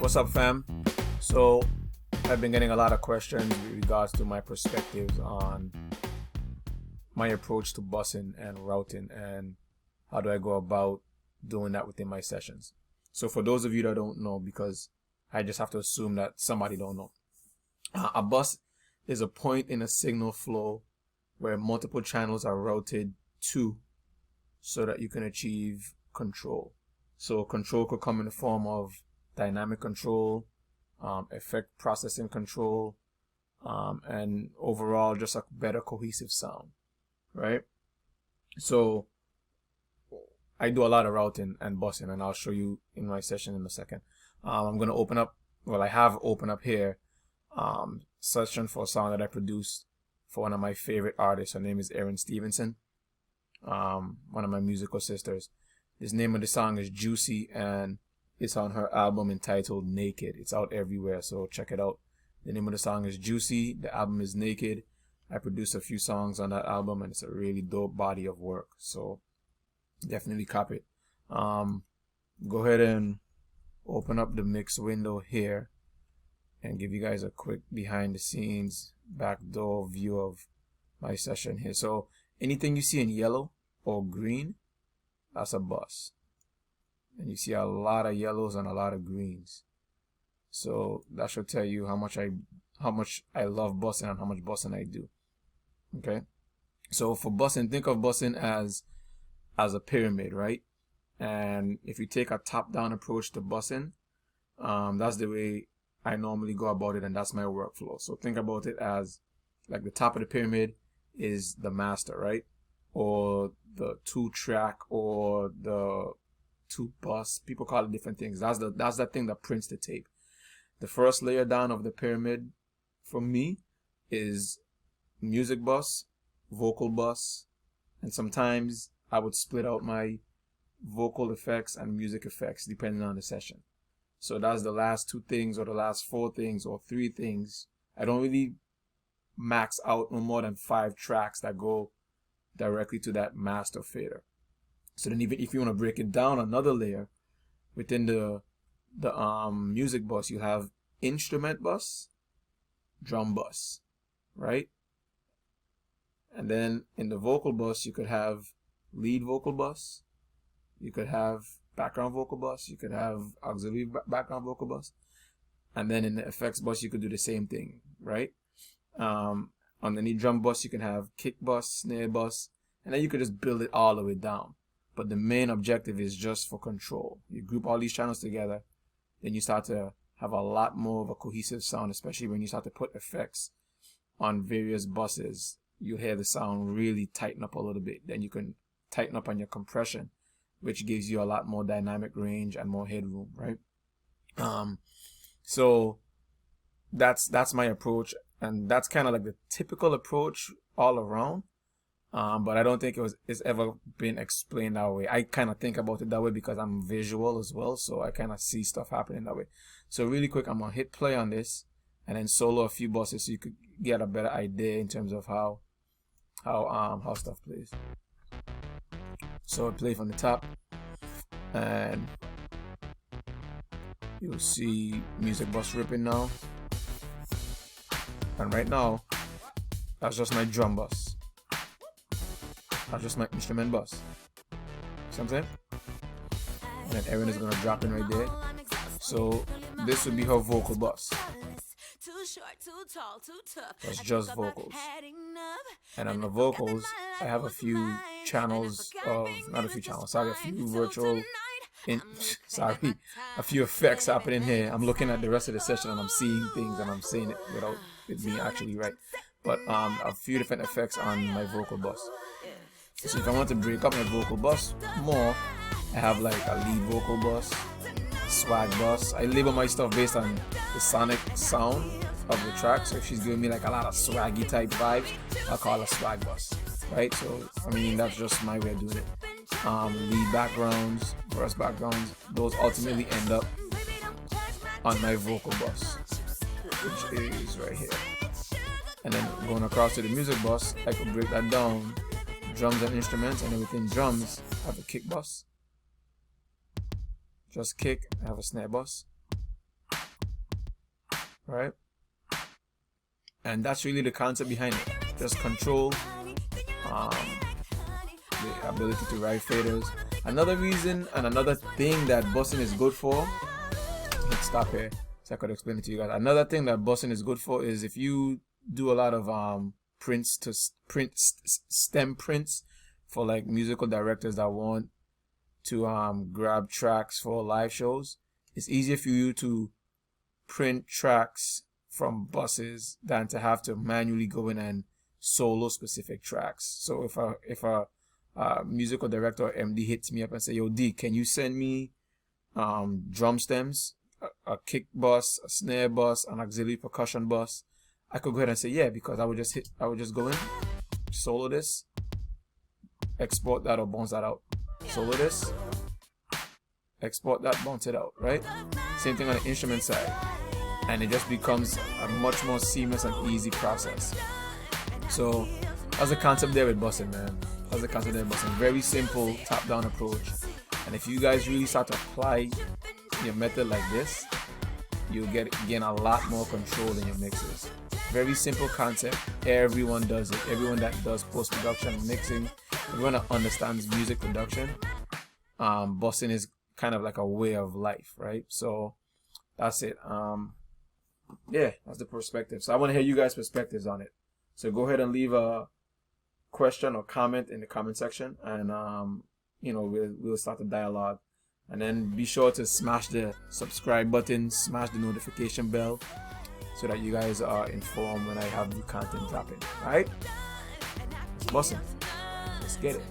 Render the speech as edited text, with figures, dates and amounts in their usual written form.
What's up, fam? So I've been getting a lot of questions with regards to my perspectives on my approach to bussing and routing and how do I go about doing that within my sessions. So for those of you that don't know, because I just have to assume that somebody don't know, a bus is a point in a signal flow where multiple channels are routed to so that you can achieve control. So control could come in the form of dynamic control, effect processing control, and overall just a better cohesive sound, right? So I do a lot of routing and bussing, and I'll show you in my session in a second. I'm going to open up, well, I have opened up here session for a song that I produced for one of my favorite artists. Her name is Erin Stevenson, one of my musical sisters. The name of the song is Juicy, and it's on her album entitled Naked. It's out everywhere, so check it out. The name of the song is Juicy. The album is Naked. I produced a few songs on that album, and it's a really dope body of work. So definitely cop it. Go ahead and open up the mix window here and give you guys a quick behind the scenes backdoor view of my session here. So anything you see in yellow or green, that's a bus. And you see a lot of yellows and a lot of greens. So that should tell you how much I love bussing and how much bussing I do. Okay? So for bussing, think of bussing as a pyramid, right? And if you take a top-down approach to bussing, that's the way I normally go about it, and that's my workflow. So think about it as like the top of the pyramid is the master, right? Or the 2-track or the 2-bus. People call it different things. That's that thing that prints the tape. The first layer down of the pyramid for me is music bus, vocal bus, and sometimes I would split out my vocal effects and music effects depending on the session. So that's the last 2 things or the last 4 things or 3 things. I don't really max out no more than 5 tracks that go directly to that master fader. So then even if you want to break it down another layer within the music bus, you have instrument bus, drum bus, right? And then in the vocal bus, you could have lead vocal bus, you could have background vocal bus, you could have auxiliary background vocal bus, and then in the effects bus you could do the same thing, right? Underneath drum bus you can have kick bus, snare bus, and then you could just build it all the way down. But the main objective is just for control. You group all these channels together, then you start to have a lot more of a cohesive sound, especially when you start to put effects on various buses. You hear the sound really tighten up a little bit. Then you can tighten up on your compression, which gives you a lot more dynamic range and more headroom, right? So that's my approach, and that's kind of like the typical approach all around. But I don't think it's ever been explained that way. I kind of think about it that way because I'm visual as well, so I kind of see stuff happening that way. So really quick, I'm gonna hit play on this and then solo a few buses so you could get a better idea in terms of how stuff plays. So I play from the top, and you'll see music bus ripping now. And right now, that's just my drum bus. That's just my instrument bus. See what I'm saying? And then Erin is gonna drop in right there. So this would be her vocal bus. That's just vocals. And on the vocals, I have a few channels of, not a few channels, sorry, a few virtual, a few effects happening here. I'm looking at the rest of the session and I'm seeing things and I'm saying it without it being actually right. But a few different effects on my vocal bus. So if I want to break up my vocal bus more, I have like a lead vocal bus, swag bus. I label my stuff based on the sonic sound of the track. So if she's giving me like a lot of swaggy type vibes, I'll call it a swag bus, right? So I mean, that's just my way of doing it. Lead backgrounds, verse backgrounds, those ultimately end up on my vocal bus, which is right here. And then going across to the music bus, I could break that down, drums and instruments, and then within drums I have a kick bus, just kick. I have a snare bus, right? And that's really the concept behind it. Just control, the ability to ride faders. Another reason and another thing that bussing is good for, let's stop here so I could explain it to you guys. Another thing that bussing is good for is if you do a lot of stem prints for like musical directors that want to grab tracks for live shows. It's easier for you to print tracks from buses than to have to manually go in and solo specific tracks. So if a musical director or MD hits me up and say, "Yo D, can you send me drum stems, a kick bus, a snare bus, an auxiliary percussion bus?" I could go ahead and say yeah, because I would just go in, solo this, export that or bounce that out, solo this, export that, bounce it out, right? Same thing on the instrument side, and it just becomes a much more seamless and easy process. So that's the concept there with bussing, man. That's the concept there with bussing. Very simple top-down approach, and if you guys really start to apply your method like this, you'll gain a lot more control in your mixes. Very simple concept. Everyone does it. Everyone that does post-production mixing, everyone that understands music production, bussing is kind of like a way of life, right? So that's it. Yeah, that's the perspective. So I want to hear you guys' perspectives on it. So go ahead and leave a question or comment in the comment section, and we'll start the dialogue. And then be sure to smash the subscribe button, smash the notification bell, so that you guys are informed when I have new content dropping. Alright? Bussing. Let's get it.